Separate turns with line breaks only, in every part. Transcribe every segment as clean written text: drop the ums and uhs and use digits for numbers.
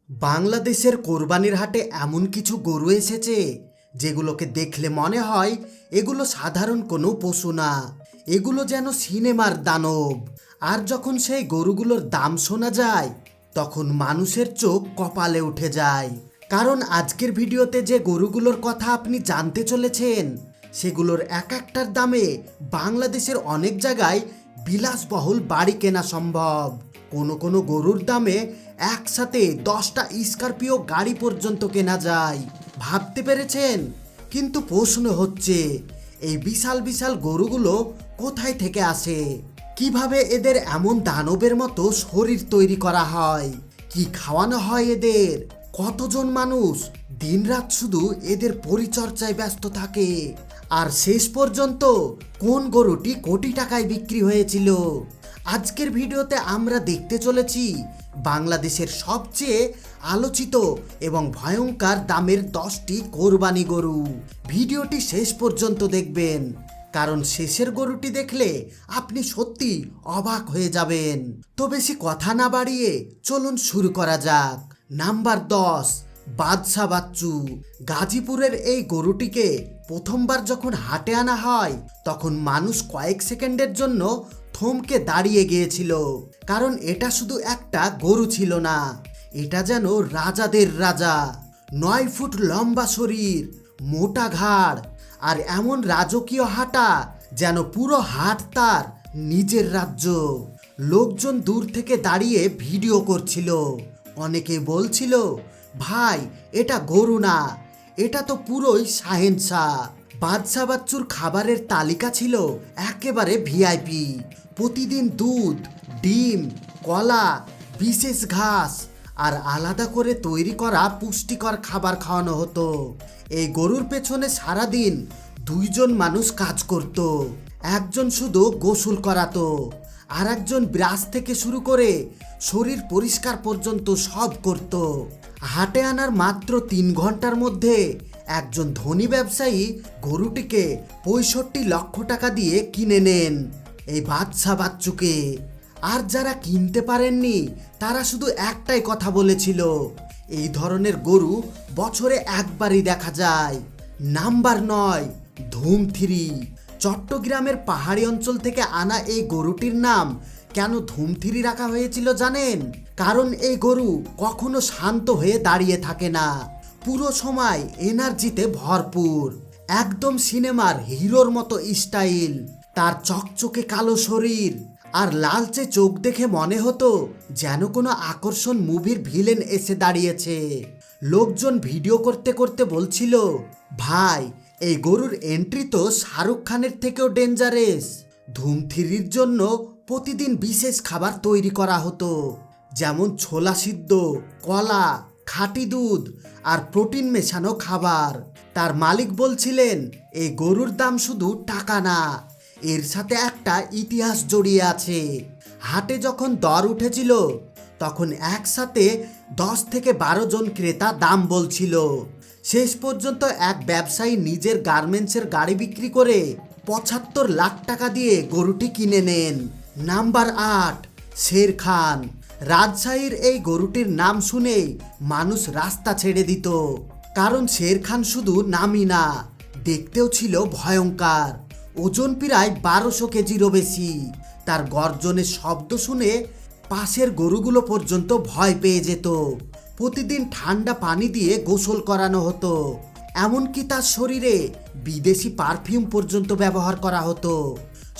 বাংলাদেশের কোরবানির হাটে এমন কিছু গরু এসেছে যেগুলোকে দেখলে মনে হয় এগুলো সাধারণ কোনো পশু না, এগুলো যেন সিনেমার দানব। আর যখন সেই গরুগুলোর দাম শোনা যায় তখন মানুষের চোখ কপালে উঠে যায়। কারণ আজকের ভিডিওতে যে গরুগুলোর কথা আপনি জানতে চলেছেন সেগুলোর এক একটার দামে বাংলাদেশের অনেক জায়গায় বিলাসবহুল বাড়ি কেনা সম্ভব। কোনো কোনো গরুর দামে একসাথে 10টা স্করপিও গাড়ি পর্যন্ত কেনা যায়। ভাবতে পেরেছেন? কিন্তু প্রশ্ন হচ্ছে, এই বিশাল বিশাল গরুগুলো কোথায় থেকে আসে? কিভাবে এদের এমন দানবের মতো শরীর তৈরি করা হয়? কি খাওয়ানো হয় এদের? কতজন মানুষ দিনরাত শুধু এদের পরিচর্যায় ব্যস্ত থাকে? আর শেষ পর্যন্ত কোন গরুটি কোটি টাকায় বিক্রি হয়েছিল? আজকের ভিডিওতে আমরা দেখতে চলেছি বাংলাদেশের সবচেয়ে আলোচিত এবং ভয়ঙ্কর দামের 10টি কোরবানি গরু। ভিডিওটি শেষ পর্যন্ত দেখবেন, কারণ শেষের গরুটি দেখলে আপনি সত্যি অবাক হয়ে যাবেন। তো বেশি কথা না বাড়িয়ে চলুন শুরু করা যাক। নাম্বার 10, বাদশা বাচ্চু। গাজীপুরের এই গরুটিকে প্রথমবার যখন হাটে আনা হয় তখন মানুষ কয়েক সেকেন্ডের জন্য থমকে দাঁড়িয়ে গিয়েছিল, কারণ এটা শুধু একটা গরু ছিল না, এটা যেন রাজাদের রাজা। 9 ফুট লম্বা শরীর, মোটা ঘাড় আর এমন রাজকীয় হাঁটা যেন পুরো হাট তার নিজের রাজ্য। লোকজন দূর থেকে দাঁড়িয়ে ভিডিও করছিল। অনেকে বলছিল, ভাই এটা গরু না, এটা তো পুরোই শাহেনশাহ। বাদশা বাচ্চুর খাবারের তালিকা ছিল একেবারে ভিআইপি। প্রতিদিন দুধ, ডিম, কলা, বিশেষ ঘাস আর আলাদা করে তৈরি করা পুষ্টিকর খাবার খাওয়ানো হতো। এই গরুর পেছনে সারাদিন 2জন মানুষ কাজ করত। একজন শুধু গোসল করাতো, আর একজন ব্রাশ থেকে শুরু করে শরীর পরিষ্কার পর্যন্ত সব করত। হাটে আনার মাত্র 3 ঘন্টার মধ্যে একজন ধনী ব্যবসায়ী গরুটিকে 65 লক্ষ টাকা দিয়ে কিনে নেন এই বাদশা বাচ্চুকে। আর যারা কিনতে পারেননি তারা শুধু একটাই কথা বলেছিল, এই ধরনের গরু বছরে একবারই দেখা যায়। নাম্বার 9, ধুম3। চট্টগ্রামের পাহাড়ি অঞ্চল থেকে আনা এই গরুটির নাম কেন ধুম3 রাখা হয়েছিল জানেন? কারণ এই গরু কখনো শান্ত হয়ে দাঁড়িয়ে থাকে না, পুরো সময় এনার্জিতে ভরপুর, একদম সিনেমার হিরোর মতো স্টাইল। তার চকচকে কালো শরীর আর লালচে চোখ দেখে মনে হতো যেন কোনো আকর্ষণ মুভির ভিলেন এসে দাঁড়িয়েছে। লোকজন ভিডিও করতে করতে বলছিল, ভাই এই গরুর এন্ট্রি তো শাহরুখ খানের থেকেও ডেঞ্জারাস। ধুম3-র জন্য প্রতিদিন বিশেষ খাবার তৈরি করা হতো, যেমন ছোলা সিদ্ধ, কলা, খাঁটি দুধ আর প্রোটিন মেশানো খাবার। তার মালিক বলছিলেন, এই গরুর দাম শুধু টাকা না, এর সাথে একটা ইতিহাস জড়িয়ে আছে। হাটে যখন দর উঠেছিল তখন একসাথে 10 থেকে 12 জন ক্রেতা দাম বলছিল। শেষ পর্যন্ত এক ব্যবসায়ী নিজের গার্মেন্টসের গাড়ি বিক্রি করে 75 লাখ টাকা দিয়ে গরুটি কিনে নেন। নাম্বার 8, শের খান। রাজশাহীর এই গরুটির নাম শুনেই মানুষ রাস্তা ছেড়ে দিত, কারণ শের খান শুধু নামই না, দেখতেও ছিল ভয়ঙ্কর। ওজন প্রায় 1200 কেজিরও বেশি। তার গর্জনের শব্দ শুনে পাশের গরুগুলো পর্যন্ত ভয় পেয়ে যেত। প্রতিদিন ঠান্ডা পানি দিয়ে গোসল করানো হতো, এমনকি তার শরীরে বিদেশি পারফিউম পর্যন্ত ব্যবহার করা হতো।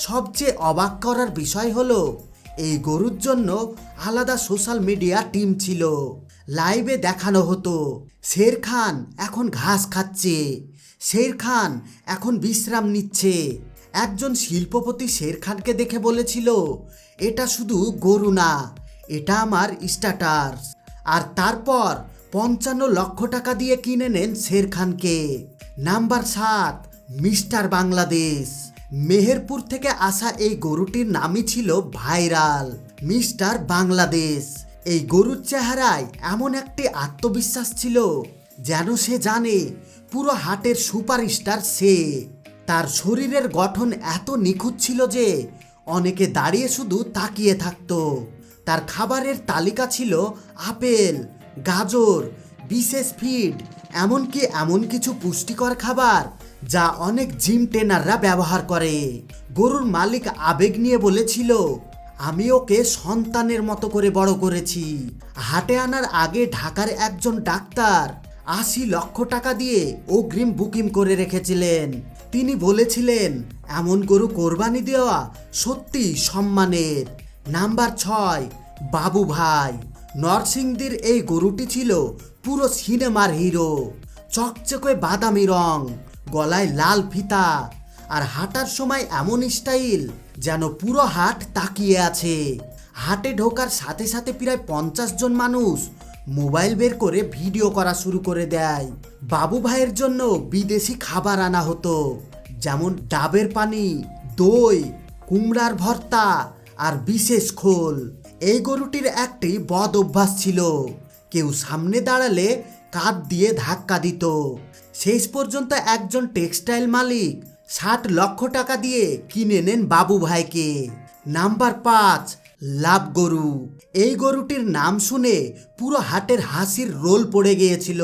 সবচেয়ে অবাক করার বিষয় হলো, এই গরুর জন্য আলাদা সোশ্যাল মিডিয়া টিম ছিল। লাইভে দেখানো হতো, শের খান এখন ঘাস খাচ্ছে, শের খান এখন বিশ্রাম নিচ্ছে। একজন শিল্পপতি শের খানকে দেখে বলেছিল, এটা শুধু গরু না, এটা আমার স্ট্যাটাস। আর তারপর 55 লক্ষ টাকা দিয়ে কিনে নেন শের খানকে। Number 7, mister Bangladesh. মেহেরপুর থেকে আসা এই গরুটির নামই ছিল ভাইরাল, মিস্টার বাংলাদেশ। এই গরুর চেহারায় এমন একটি আত্মবিশ্বাস ছিল যেন সে জানে পুরো হাটের সুপারস্টার সে। তার শরীরের গঠন এত নিখুঁত ছিল যে অনেকে দাঁড়িয়ে শুধু তাকিয়ে থাকতো। তার খাবারের তালিকা ছিল আপেল, গাজর, বিশেষ ফিড, এমনকি এমন কিছু পুষ্টিকর খাবার যা অনেক জিম ট্রেনাররা ব্যবহার করে। গরুর মালিক আবেগ নিয়ে বলেছিল, আমি ওকে সন্তানের মতো করে বড় করেছি। হাটে আনার আগে ঢাকার একজন ডাক্তার 80 লক্ষ টাকা দিয়ে অগ্রিম বুকিং করে রেখেছিলেন। তিনি বলেছিলেন, এমন গরু কোরবানি দেওয়া সত্যি সম্মানের। নাম্বার 6, বাবু ভাই। নরসিংদীর এই গরুটি ছিল পুরো সিনেমার হিরো। চকচকে বাদামি রং, গলায় লাল ফিতা, আর হাঁটার সময় এমন স্টাইল যেন পুরো হাট তাকিয়ে আছে। হাটে ঢোকার সাথে সাথে প্রায় 50 জন মানুষ মোবাইল বের করে ভিডিও করা শুরু করে দেয়। বাবু ভাইয়ের জন্য বিদেশি খাবার আনা হতো, যেমন ডাবের পানি, দই, কুমড়ার ভর্তা আর বিশেষ খোল। এই গরুটির একটি বদ অভ্যাস ছিল, কেউ সামনে দাঁড়ালে কাঁধ দিয়ে ধাক্কা দিত। শেষ পর্যন্ত একজন টেক্সটাইল মালিক 60 লক্ষ টাকা দিয়ে কিনে নেন বাবু ভাইকে। নাম্বার 5, লাভ গরু। এই গরুটির নাম শুনে পুরো হাটের হাসির রোল পড়ে গিয়েছিল,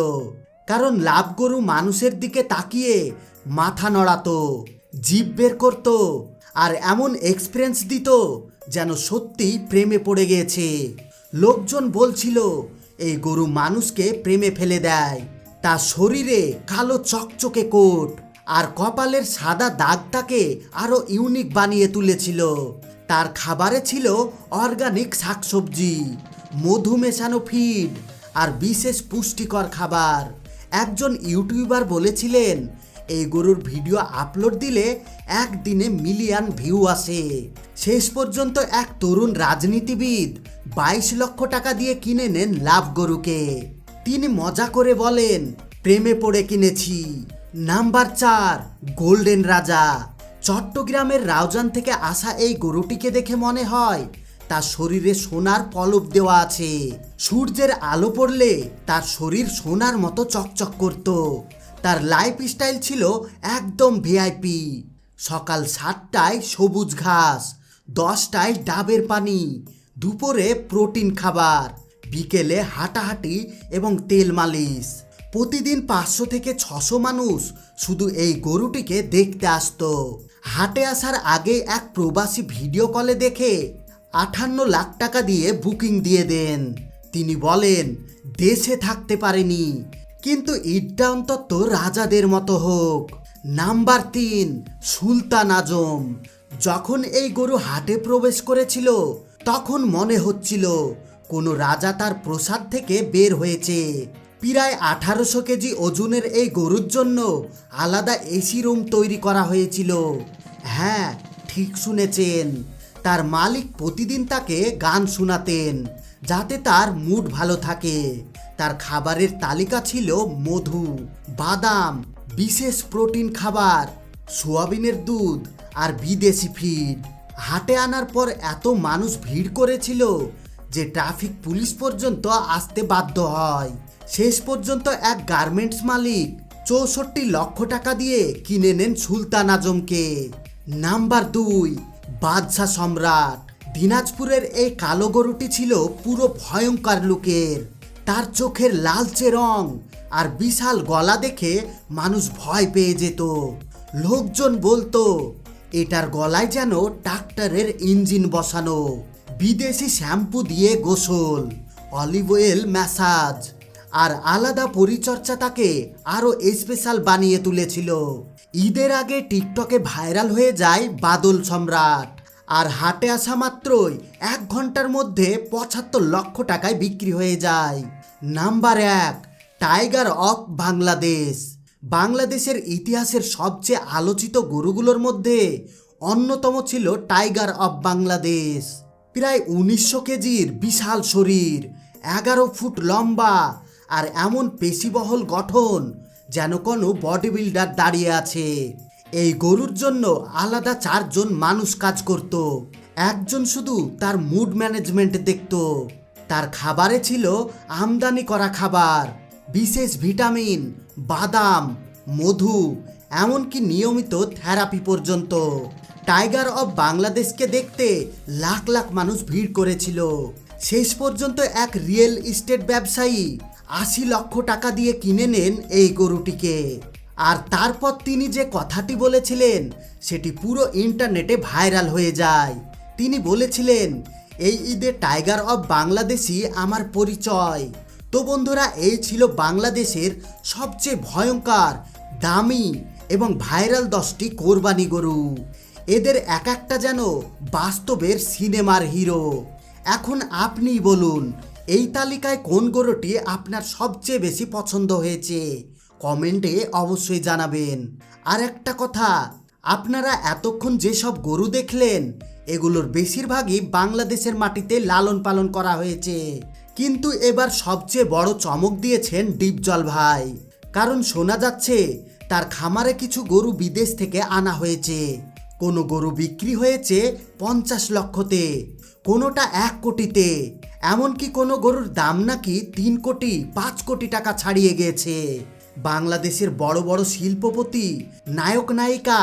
কারণ লাভ গরু মানুষের দিকে তাকিয়ে মাথা নড়াতো, জিভ বের করতো আর এমন এক্সপিরিয়েন্স দিত যেন সত্যি প্রেমে পড়ে গিয়েছে। লোকজন বলছিল, এই গরু মানুষকে প্রেমে ফেলে দেয়। তার শরীরে কালো চকচকে কোট আর কপালের সাদা দাগটাকে আরো ইউনিক বানিয়ে তুলেছিল। তার খাবারে ছিল অর্গানিক শাকসবজি, মধু মেশানো ফিড আর বিশেষ পুষ্টিকর খাবার। একজন ইউটিউবার বলেছিলেন, এই গরুর ভিডিও আপলোড দিলে একদিনে মিলিয়ন ভিউ আসে। শেষ পর্যন্ত এক তরুণ রাজনীতিবিদ 22 লক্ষ টাকা দিয়ে কিনে নেন লাভ গরুকে। তিনি মজা করে বলেন, প্রেমে পড়ে কিনেছি। নাম্বার 4, গোল্ডেন রাজা। চট্টগ্রামের রাউজান থেকে আসা এই গরুটিকে দেখে মনে হয় তার শরীরে সোনার পলব দেওয়া আছে। সূর্যের আলো পড়লে তার শরীর সোনার মতো চকচক করত। তার লাইফস্টাইল ছিল একদম ভিআইপি। সকাল 7টায় সবুজ ঘাস, 10টায় ডাবের পানি, দুপুরে প্রোটিন খাবার, বিকেলে হাঁটাহাঁটি এবং তেল মালিশ। প্রতিদিন 500 থেকে 600 মানুষ শুধু এই গরুটিকে দেখতে আসতো। হাটে আসার আগে এক প্রবাসী ভিডিও কলে দেখে 58 লাখ টাকা দিয়ে বুকিং দিয়ে দেন। তিনি বলেন, দেশে থাকতে পারেনি, কিন্তু ঈদটা অন্তত রাজাদের মতো হোক। নাম্বার 3, সুলতান আজম। যখন এই গরু হাটে প্রবেশ করেছিল তখন মনে হচ্ছিল কোনো রাজা তার প্রাসাদ থেকে বের হয়েছে। প্রায় 1800 কেজি ওজনের এই গরুর জন্য আলাদা এসি রুম তৈরি করা হয়েছিল। হ্যাঁ, ঠিক শুনেছেন, তার মালিক প্রতিদিন তাকে গান শোনাতেন যাতে তার মুড ভালো থাকে। তার খাবারের তালিকা ছিল মধু, বাদাম, বিশেষ প্রোটিন খাবার, সোয়াবিনের দুধ আর বিদেশি ফিড। হাটে আনার পর এত মানুষ ভিড় করেছিল যে ট্রাফিক পুলিশ পর্যন্ত আসতে বাধ্য হয়। শেষ পর্যন্ত এক গার্মেন্টস মালিক 64 লক্ষ টাকা দিয়ে কিনে নেন সুলতান আজমকে। নাম্বার 2, বাদশা সম্রাট। দিনাজপুরের এই কালো গরুটি ছিল পুরো ভয়ঙ্কর লুকের। তার চোখের লালচে রং আর বিশাল গলা দেখে মানুষ ভয় পেয়ে যেত। লোকজন বলতো, এটার গলায় যেন ট্রাক্টরের ইঞ্জিন বসানো। বিদেশি শ্যাম্পু দিয়ে গোসল, অলিভ অয়েল ম্যাসাজ আর আলাদা পরিচর্যা তাকে আরও স্পেশাল বানিয়ে তুলেছিল। ঈদের আগে টিকটকে ভাইরাল হয়ে যায় বাদল সম্রাট, আর হাটে আসা মাত্রই 1 ঘন্টার মধ্যে 75 লক্ষ টাকায় বিক্রি হয়ে যায়। Number 1, tiger of Bangladesh. বাংলাদেশের ইতিহাসের সবচেয়ে আলোচিত গরুগুলোর মধ্যে অন্যতম ছিল টাইগার অফ বাংলাদেশ। প্রায় 1900 কেজির বিশাল শরীর, 11 ফুট লম্বা আর এমন পেশিবহল গঠন যেন কোনো বডি বিল্ডার দাঁড়িয়ে আছে। এই গরুর জন্য আলাদা 4 জন মানুষ কাজ করত। একজন শুধু তার মুড ম্যানেজমেন্ট দেখত। তার খাবারে ছিল আমদানি করা খাবার, বিশেষ ভিটামিন, বাদাম, মধু, এমনকি নিয়মিত থেরাপি পর্যন্ত। টাইগার অফ বাংলাদেশকে দেখতে লাখ লাখ মানুষ ভিড় করেছিল। শেষ পর্যন্ত এক রিয়েল এস্টেট ব্যবসায়ী ৮০ লক্ষ টাকা দিয়ে কিনে নেন এই গরুটিকে। আর তারপর তিনি যে কথাটি বলেছিলেন সেটি পুরো ইন্টারনেটে ভাইরাল হয়ে যায়। তিনি বলেছিলেন, এই ঈদে টাইগার অফ বাংলাদেশই আমার পরিচয়। তো বন্ধুরা, এই ছিল বাংলাদেশের সবচেয়ে ভয়ঙ্কর, দামি এবং ভাইরাল 10টি কোরবানি গরু। এদের এক একটা যেন বাস্তবের সিনেমার হিরো। এখন আপনিই বলুন, এই তালিকায় কোন গরুটি আপনার সবচেয়ে বেশি পছন্দ হয়েছে? কমেন্টে অবশ্যই জানাবেন। আর একটা কথা, আপনারা এতক্ষণ যেসব গরু দেখলেন এগুলোর বেশিরভাগই বাংলাদেশের মাটিতে লালন পালন করা হয়েছে। কিন্তু এবার সবচেয়ে বড় চমক দিয়েছেন ডিপজল ভাই। কারণ শোনা যাচ্ছে তার খামারে কিছু গরু বিদেশ থেকে আনা হয়েছে। কোনো গরু বিক্রি হয়েছে 50 লক্ষতে, কোনোটা 1 কোটিতে, এমনকি কোনো গরুর দাম নাকি 3 কোটি 5 কোটি টাকা ছাড়িয়ে গিয়েছে। বাংলাদেশের বড় বড় শিল্পপতি, নায়ক নায়িকা,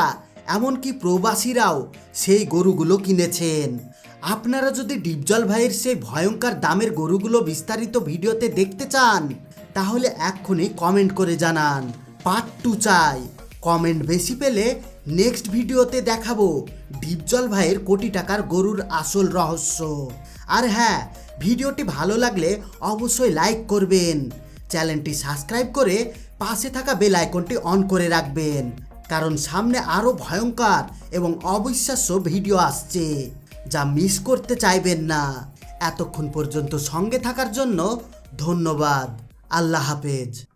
এমনকি প্রবাসীরাও সেই গরুগুলো কিনেছেন। আপনারা যদি ডিপজল ভাইয়ের সেই ভয়ঙ্কর দামের গরুগুলো বিস্তারিত ভিডিওতে দেখতে চান তাহলে এক্ষুনি কমেন্ট করে জানান, পার্ট 2 চাই। কমেন্ট বেশি পেলে নেক্সট ভিডিওতে দেখাবো ডিপজল ভাইয়ের কোটি টাকার গরুর আসল রহস্য। আর হ্যাঁ, ভিডিওটি ভালো লাগলে অবশ্যই লাইক করবেন, চ্যানেলটি সাবস্ক্রাইব করে পাশে থাকা বেল আইকনটি অন করে রাখবেন, কারণ সামনে আরও ভয়ঙ্কর এবং অবিশ্বাস্য ভিডিও আসছে যা মিস করতে চাইবেন না। এতক্ষণ পর্যন্ত সঙ্গে থাকার জন্য ধন্যবাদ। আল্লাহ হাফেজ।